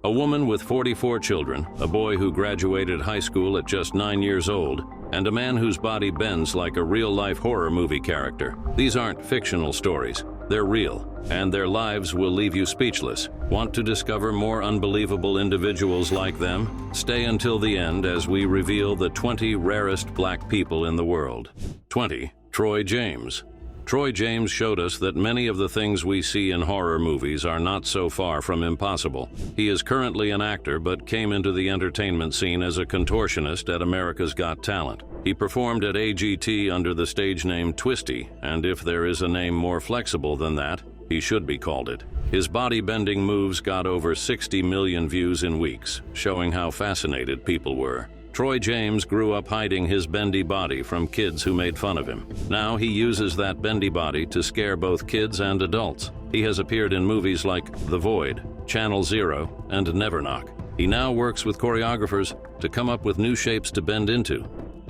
A woman with 44 children, a boy who graduated high school at just 9 years old, and a man whose body bends like a real-life horror movie character. These aren't fictional stories. They're real, and their lives will leave you speechless. Want to discover more unbelievable individuals like them? Stay until the end as we reveal the 20 rarest black people in the world. 20. Troy James. Troy James showed us that many of the things we see in horror movies are not so far from impossible. He is currently an actor but came into the entertainment scene as a contortionist at America's Got Talent. He performed at AGT under the stage name Twisty, and if there is a name more flexible than that, he should be called it. His body-bending moves got over 60 million views in weeks, showing how fascinated people were. Troy James grew up hiding his bendy body from kids who made fun of him. Now he uses that bendy body to scare both kids and adults. He has appeared in movies like The Void, Channel Zero, and Never Knock. He now works with choreographers to come up with new shapes to bend into.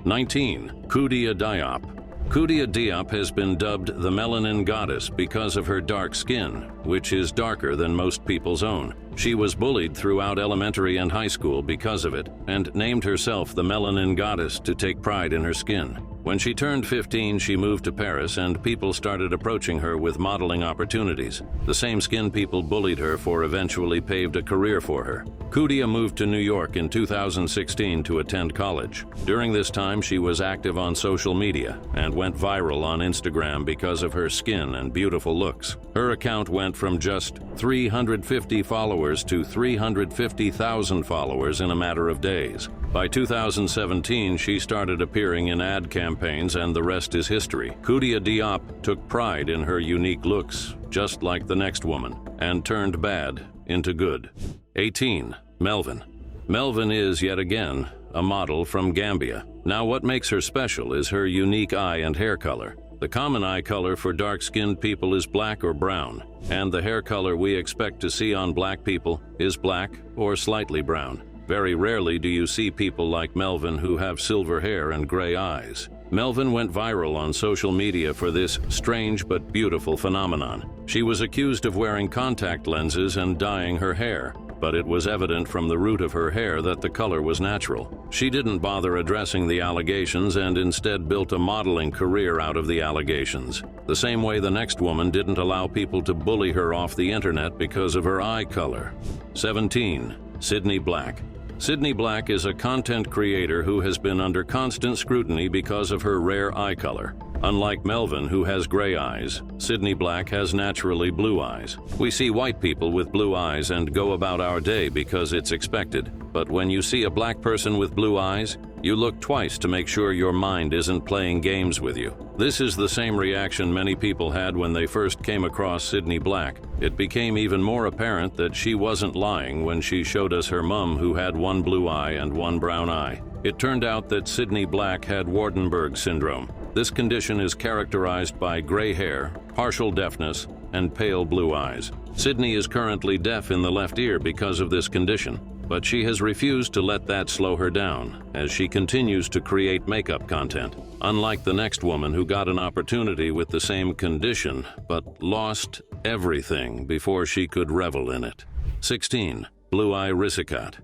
19. Koudia Diop. Koudia Diop has been dubbed the Melanin Goddess because of her dark skin, which is darker than most people's own. She was bullied throughout elementary and high school because of it, and named herself the Melanin Goddess to take pride in her skin. When she turned 15, she moved to Paris, and people started approaching her with modeling opportunities. The same skin people bullied her for eventually paved a career for her. Koudia moved to New York in 2016 to attend college. During this time, she was active on social media and went viral on Instagram because of her skin and beautiful looks. Her account went from just 350 followers to 350,000 followers in a matter of days. By 2017, she started appearing in ad campaigns, and the rest is history. Koudia Diop took pride in her unique looks, just like the next woman, and turned bad into good. 18. Melvin. Melvin is, yet again, a model from Gambia. Now, what makes her special is her unique eye and hair color. The common eye color for dark-skinned people is black or brown, and the hair color we expect to see on black people is black or slightly brown. Very rarely do you see people like Melvin who have silver hair and gray eyes. Melvin went viral on social media for this strange but beautiful phenomenon. She was accused of wearing contact lenses and dyeing her hair, but it was evident from the root of her hair that the color was natural. She didn't bother addressing the allegations and instead built a modeling career out of the allegations. The same way the next woman didn't allow people to bully her off the internet because of her eye color. 17. Sydney Black. Sydney Black is a content creator who has been under constant scrutiny because of her rare eye color. Unlike Melvin, who has gray eyes, Sydney Black has naturally blue eyes. We see white people with blue eyes and go about our day because it's expected. But when you see a black person with blue eyes, you look twice to make sure your mind isn't playing games with you. This is the same reaction many people had when they first came across Sydney Black. It became even more apparent that she wasn't lying when she showed us her mom, who had one blue eye and one brown eye. It turned out that Sydney Black had Waardenburg syndrome. This condition is characterized by gray hair, partial deafness, and pale blue eyes. Sydney is currently deaf in the left ear because of this condition, but she has refused to let that slow her down as she continues to create makeup content. Unlike the next woman who got an opportunity with the same condition but lost everything before she could revel in it. 16. Blue Eye Risikat.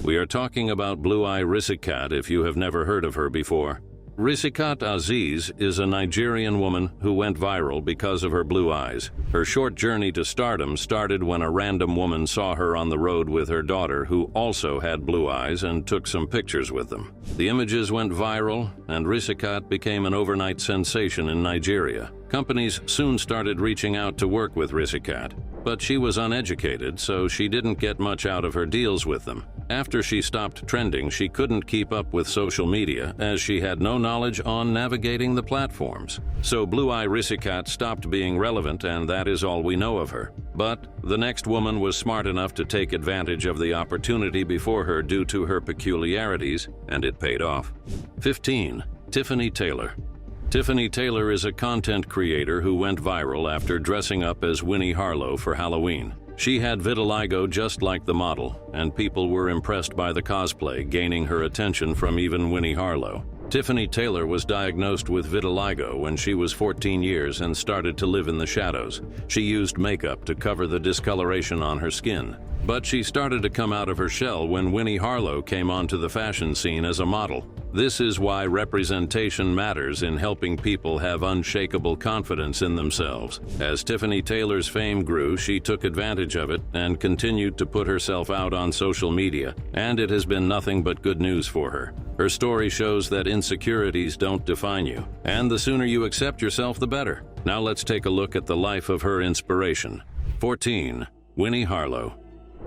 We are talking about Blue Eye Risikat if you have never heard of her before. Risikat Aziz is a Nigerian woman who went viral because of her blue eyes. Her short journey to stardom started when a random woman saw her on the road with her daughter, who also had blue eyes, and took some pictures with them. The images went viral, and Risikat became an overnight sensation in Nigeria. Companies soon started reaching out to work with Risikat, but she was uneducated, so she didn't get much out of her deals with them. After she stopped trending, she couldn't keep up with social media as she had no knowledge on navigating the platforms. So Blue Eye Risikat stopped being relevant, and that is all we know of her. But the next woman was smart enough to take advantage of the opportunity before her due to her peculiarities, and it paid off. 15. Tiffany Taylor. Tiffany Taylor is a content creator who went viral after dressing up as Winnie Harlow for Halloween. She had vitiligo just like the model, and people were impressed by the cosplay, gaining her attention from even Winnie Harlow. Tiffany Taylor was diagnosed with vitiligo when she was 14 years and started to live in the shadows. She used makeup to cover the discoloration on her skin. But she started to come out of her shell when Winnie Harlow came onto the fashion scene as a model. This is why representation matters in helping people have unshakable confidence in themselves. As Tiffany Taylor's fame grew, she took advantage of it and continued to put herself out on social media, and it has been nothing but good news for her. Her story shows that insecurities don't define you, and the sooner you accept yourself, the better. Now let's take a look at the life of her inspiration. 14. Winnie Harlow.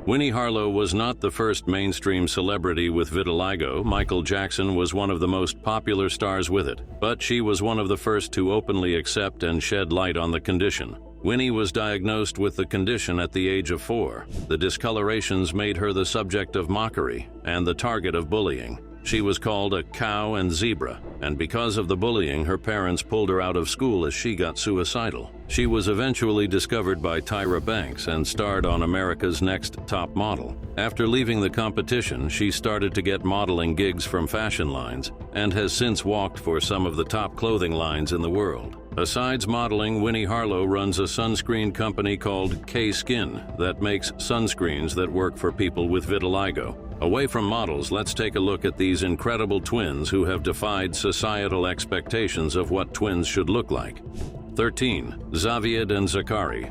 Winnie Harlow was not the first mainstream celebrity with vitiligo. Michael Jackson was one of the most popular stars with it, but she was one of the first to openly accept and shed light on the condition. Winnie was diagnosed with the condition at the age of 4. The discolorations made her the subject of mockery and the target of bullying. She was called a cow and zebra, and because of the bullying, her parents pulled her out of school as she got suicidal. She was eventually discovered by Tyra Banks and starred on America's Next Top Model. After leaving the competition, she started to get modeling gigs from fashion lines and has since walked for some of the top clothing lines in the world. Besides modeling, Winnie Harlow runs a sunscreen company called K-Skin that makes sunscreens that work for people with vitiligo. Away from models, let's take a look at these incredible twins who have defied societal expectations of what twins should look like. 13. Zaviad and Zakari.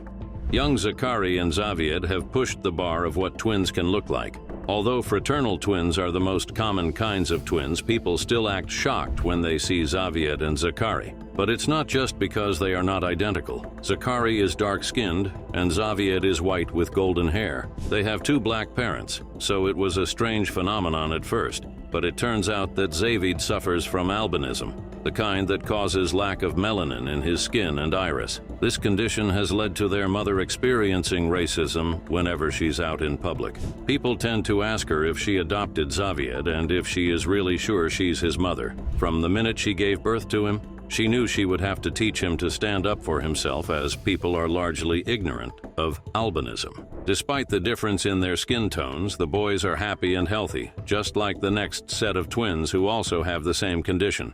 Young Zakari and Zaviad have pushed the bar of what twins can look like. Although fraternal twins are the most common kinds of twins, people still act shocked when they see Zaviad and Zakari. But it's not just because they are not identical. Zakari is dark-skinned, and Zaviad is white with golden hair. They have 2 black parents, so it was a strange phenomenon at first. But it turns out that Zaviad suffers from albinism, the kind that causes lack of melanin in his skin and iris. This condition has led to their mother experiencing racism whenever she's out in public. People tend to ask her if she adopted Zaviad and if she is really sure she's his mother. From the minute she gave birth to him, she knew she would have to teach him to stand up for himself, as people are largely ignorant of albinism. Despite the difference in their skin tones, the boys are happy and healthy, just like the next set of twins who also have the same condition.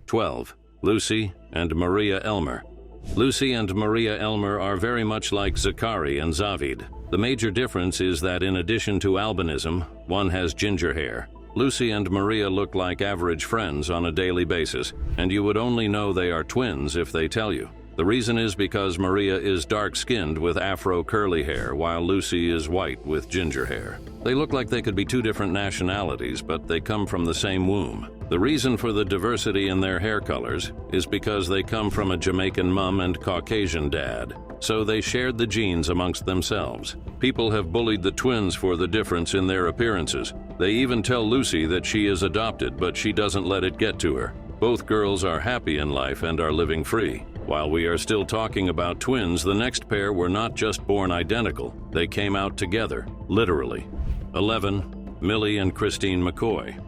12. Lucy and Maria Elmer. Lucy and Maria Elmer are very much like Zakari and Zavid. The major difference is that in addition to albinism, one has ginger hair. Lucy and Maria look like average friends on a daily basis, and you would only know they are twins if they tell you. The reason is because Maria is dark-skinned with afro curly hair, while Lucy is white with ginger hair. They look like they could be 2 different nationalities, but they come from the same womb. The reason for the diversity in their hair colors is because they come from a Jamaican mom and Caucasian dad, so they shared the genes amongst themselves. People have bullied the twins for the difference in their appearances. They even tell Lucy that she is adopted, but she doesn't let it get to her. Both girls are happy in life and are living free. While we are still talking about twins, the next pair were not just born identical, they came out together, literally. 11. Millie and Christine McCoy.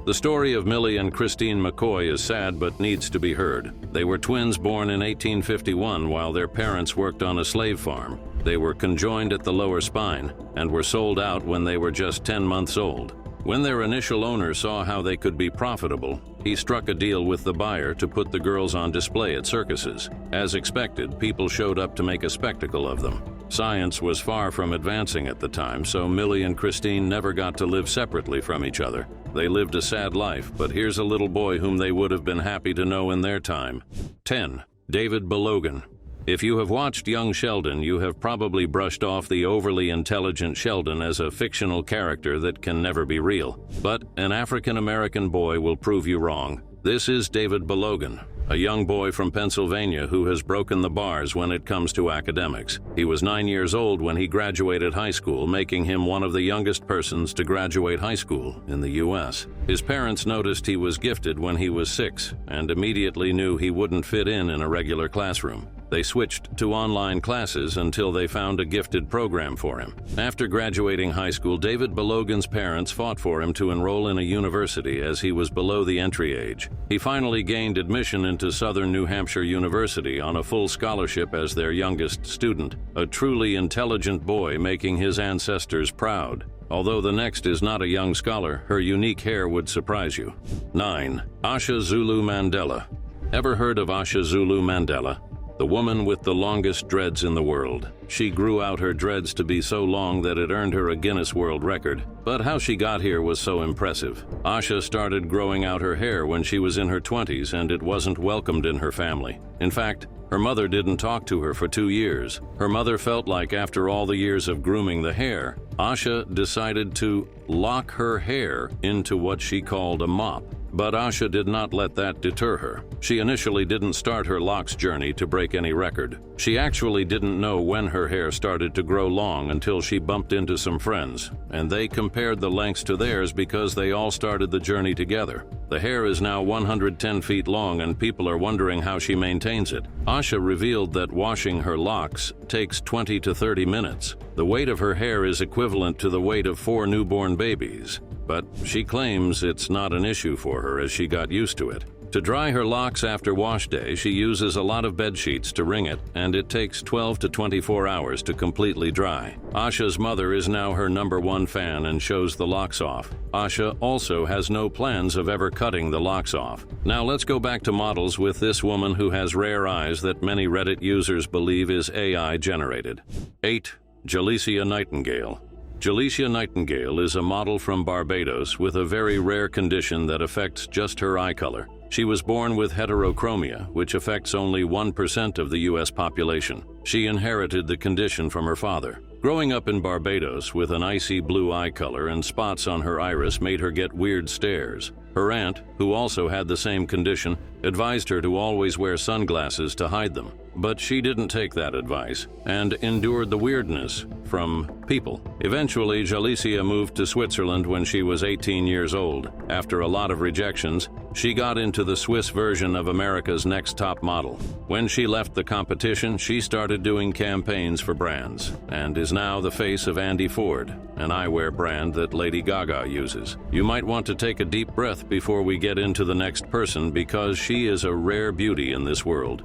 The story of Millie and Christine McCoy is sad but needs to be heard. They were twins born in 1851 while their parents worked on a slave farm. They were conjoined at the lower spine and were sold out when they were just 10 months old. When their initial owner saw how they could be profitable, he struck a deal with the buyer to put the girls on display at circuses. As expected, people showed up to make a spectacle of them. Science was far from advancing at the time, so Millie and Christine never got to live separately from each other. They lived a sad life, but here's a little boy whom they would have been happy to know in their time. 10. David Balogan. If you have watched Young Sheldon, you have probably brushed off the overly intelligent Sheldon as a fictional character that can never be real. But an African-American boy will prove you wrong. This is David Balogan, a young boy from Pennsylvania who has broken the bars when it comes to academics. He was 9 years old when he graduated high school, making him one of the youngest persons to graduate high school in the U.S. His parents noticed he was gifted when he was 6 and immediately knew he wouldn't fit in a regular classroom. They switched to online classes until they found a gifted program for him. After graduating high school, David Balogan's parents fought for him to enroll in a university as he was below the entry age. He finally gained admission into Southern New Hampshire University on a full scholarship as their youngest student, a truly intelligent boy making his ancestors proud. Although the next is not a young scholar, her unique hair would surprise you. 9. Asha Zulu Mandela. Ever heard of Asha Zulu Mandela? the woman with the longest dreads in the world. She grew out her dreads to be so long that it earned her a Guinness World Record. But how she got here was so impressive. Asha started growing out her hair when she was in her 20s, and it wasn't welcomed in her family. In fact, her mother didn't talk to her for 2 years. Her mother felt like after all the years of grooming the hair, Asha decided to lock her hair into what she called a mop. But Asha did not let that deter her. She initially didn't start her locks journey to break any record. She actually didn't know when her hair started to grow long until she bumped into some friends, and they compared the lengths to theirs because they all started the journey together. The hair is now 110 feet long, and people are wondering how she maintains it. Asha revealed that washing her locks takes 20 to 30 minutes. The weight of her hair is equivalent to the weight of 4 newborn babies. But she claims it's not an issue for her as she got used to it. To dry her locks after wash day, she uses a lot of bed sheets to wring it, and it takes 12 to 24 hours to completely dry. Asha's mother is now her #1 fan and shows the locks off. Asha also has no plans of ever cutting the locks off. Now let's go back to models with this woman who has rare eyes that many Reddit users believe is AI generated. 8. Jalicia Nightingale. Jalicia Nightingale is a model from Barbados with a very rare condition that affects just her eye color. She was born with heterochromia, which affects only 1% of the U.S. population. She inherited the condition from her father. Growing up in Barbados with an icy blue eye color and spots on her iris made her get weird stares. Her aunt, who also had the same condition, advised her to always wear sunglasses to hide them. But she didn't take that advice and endured the weirdness from people. Eventually, Jalicia moved to Switzerland when she was 18 years old. After a lot of rejections, she got into the Swiss version of America's Next Top Model. When she left the competition, she started doing campaigns for brands and is now the face of Andy Ford, an eyewear brand that Lady Gaga uses. You might want to take a deep breath before we get into the next person because she is a rare beauty in this world.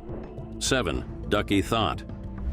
7. Ducky Thought.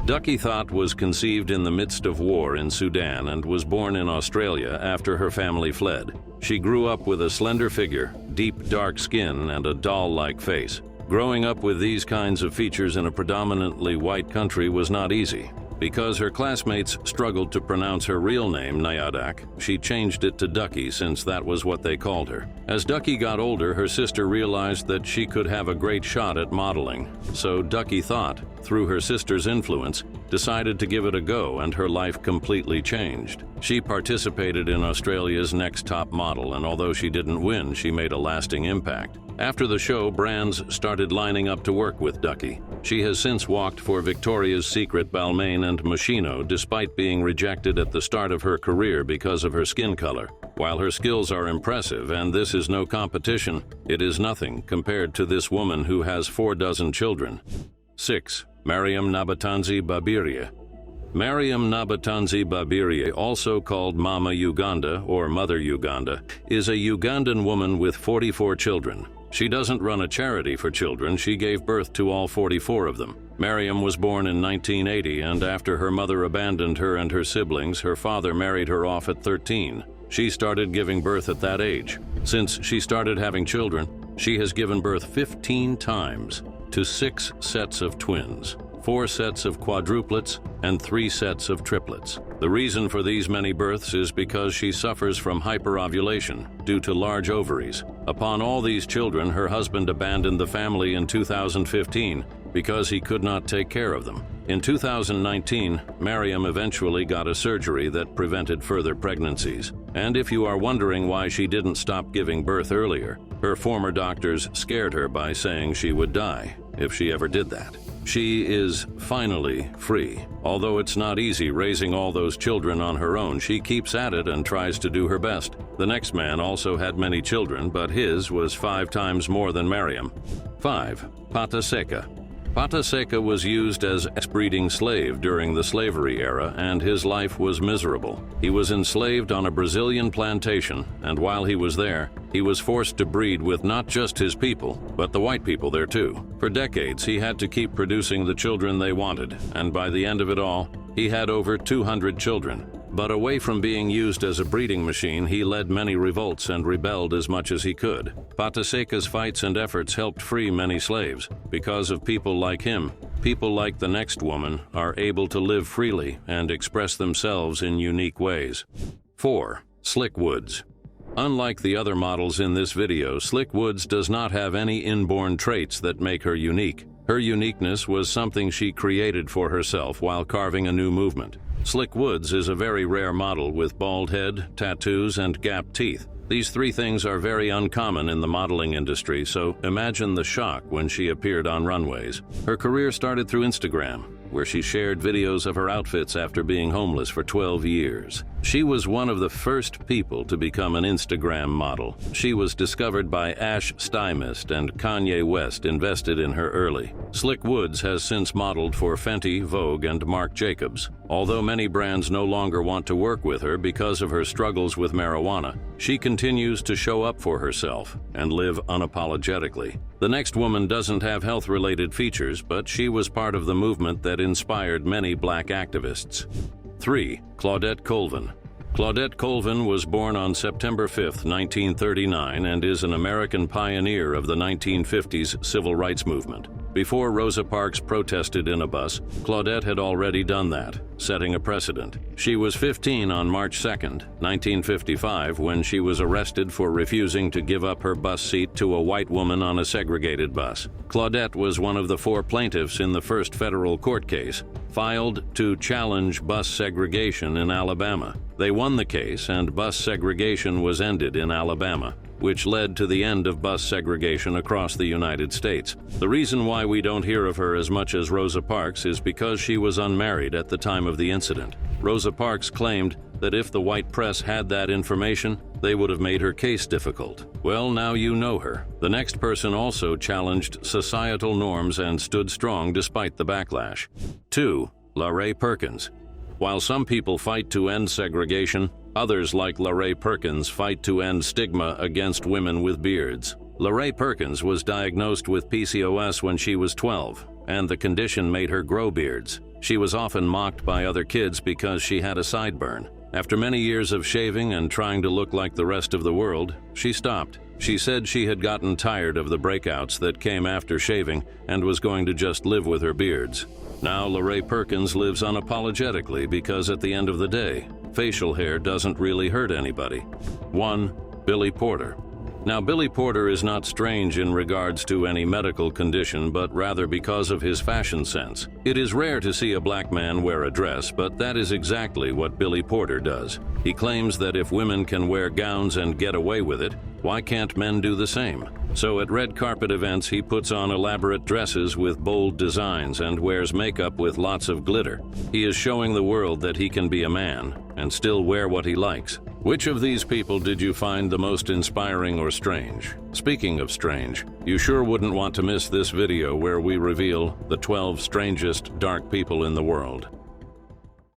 Ducky Thought was conceived in the midst of war in Sudan and was born in Australia after her family fled. She grew up with a slender figure, deep dark skin, and a doll-like face. Growing up with these kinds of features in a predominantly white country was not easy. Because her classmates struggled to pronounce her real name, Nayadak, she changed it to Ducky since that was what they called her. As Ducky got older, her sister realized that she could have a great shot at modeling. So Ducky Thought, through her sister's influence, decided to give it a go, and her life completely changed. She participated in Australia's Next Top Model, and although she didn't win, she made a lasting impact. After the show, brands started lining up to work with Ducky. She has since walked for Victoria's Secret, Balmain, and Moschino despite being rejected at the start of her career because of her skin color. While her skills are impressive, and this is no competition, it is nothing compared to this woman who has 4 dozen children. 6. Mariam Nabatanzi Babiria. Mariam Nabatanzi Babiria, also called Mama Uganda or Mother Uganda, is a Ugandan woman with 44 children. She doesn't run a charity for children, she gave birth to all 44 of them. Mariam was born in 1980, and after her mother abandoned her and her siblings, her father married her off at 13. She started giving birth at that age. Since she started having children, she has given birth 15 times to 6 sets of twins, 4 sets of quadruplets, and 3 sets of triplets. The reason for these many births is because she suffers from hyperovulation due to large ovaries. Upon all these children, her husband abandoned the family in 2015 because he could not take care of them. In 2019, Mariam eventually got a surgery that prevented further pregnancies. And if you are wondering why she didn't stop giving birth earlier, her former doctors scared her by saying she would die if she ever did that. She is finally free. Although it's not easy raising all those children on her own, she keeps at it and tries to do her best. The next man also had many children, but his was 5 times more than Mariam. 5. Pata Seca. Pata Seca was used as a breeding slave during the slavery era, and his life was miserable. He was enslaved on a Brazilian plantation, and while he was there, he was forced to breed with not just his people, but the white people there too. For decades, he had to keep producing the children they wanted, and by the end of it all, he had over 200 children. But away from being used as a breeding machine, he led many revolts and rebelled as much as he could. Pata Seca's fights and efforts helped free many slaves. Because of people like him, people like the next woman are able to live freely and express themselves in unique ways. 4. Slick Woods. Unlike the other models in this video, Slick Woods does not have any inborn traits that make her unique. Her uniqueness was something she created for herself while carving a new movement. Slick Woods is a very rare model with bald head, tattoos, and gap teeth. These three things are very uncommon in the modeling industry, so imagine the shock when she appeared on runways. Her career started through Instagram, where she shared videos of her outfits after being homeless for 12 years. She was one of the first people to become an Instagram model. She was discovered by Ash Stymist, and Kanye West invested in her early. Slick Woods has since modeled for Fenty, Vogue, and Marc Jacobs. Although many brands no longer want to work with her because of her struggles with marijuana, she continues to show up for herself and live unapologetically. The next woman doesn't have health-related features, but she was part of the movement that inspired many black activists. 3. Claudette Colvin. Claudette Colvin was born on September 5, 1939, and is an American pioneer of the 1950s civil rights movement. Before Rosa Parks protested in a bus, Claudette had already done that, setting a precedent. She was 15 on March 2, 1955, when she was arrested for refusing to give up her bus seat to a white woman on a segregated bus. Claudette was one of the 4 plaintiffs in the first federal court case, filed to challenge bus segregation in Alabama. They won the case, and bus segregation was ended in Alabama, which led to the end of bus segregation across the United States. The reason why we don't hear of her as much as Rosa Parks is because she was unmarried at the time of the incident. Rosa Parks claimed that if the white press had that information, they would have made her case difficult. Well, now you know her. The next person also challenged societal norms and stood strong despite the backlash. 2. Rarest Perkins. While some people fight to end segregation, others like Rarest Perkins fight to end stigma against women with beards. Rarest Perkins was diagnosed with PCOS when she was 12, and the condition made her grow beards. She was often mocked by other kids because she had a sideburn. After many years of shaving and trying to look like the rest of the world, she stopped. She said she had gotten tired of the breakouts that came after shaving and was going to just live with her beards. Now Rarest Perkins lives unapologetically because at the end of the day, facial hair doesn't really hurt anybody. 1. Billy Porter. Now, Billy Porter is not strange in regards to any medical condition, but rather because of his fashion sense. It is rare to see a black man wear a dress, but that is exactly what Billy Porter does. He claims that if women can wear gowns and get away with it, why can't men do the same? So at red carpet events, he puts on elaborate dresses with bold designs and wears makeup with lots of glitter. He is showing the world that he can be a man and still wear what he likes. Which of these people did you find the most inspiring or strange? Speaking of strange, you sure wouldn't want to miss this video where we reveal the 12 strangest dark people in the world.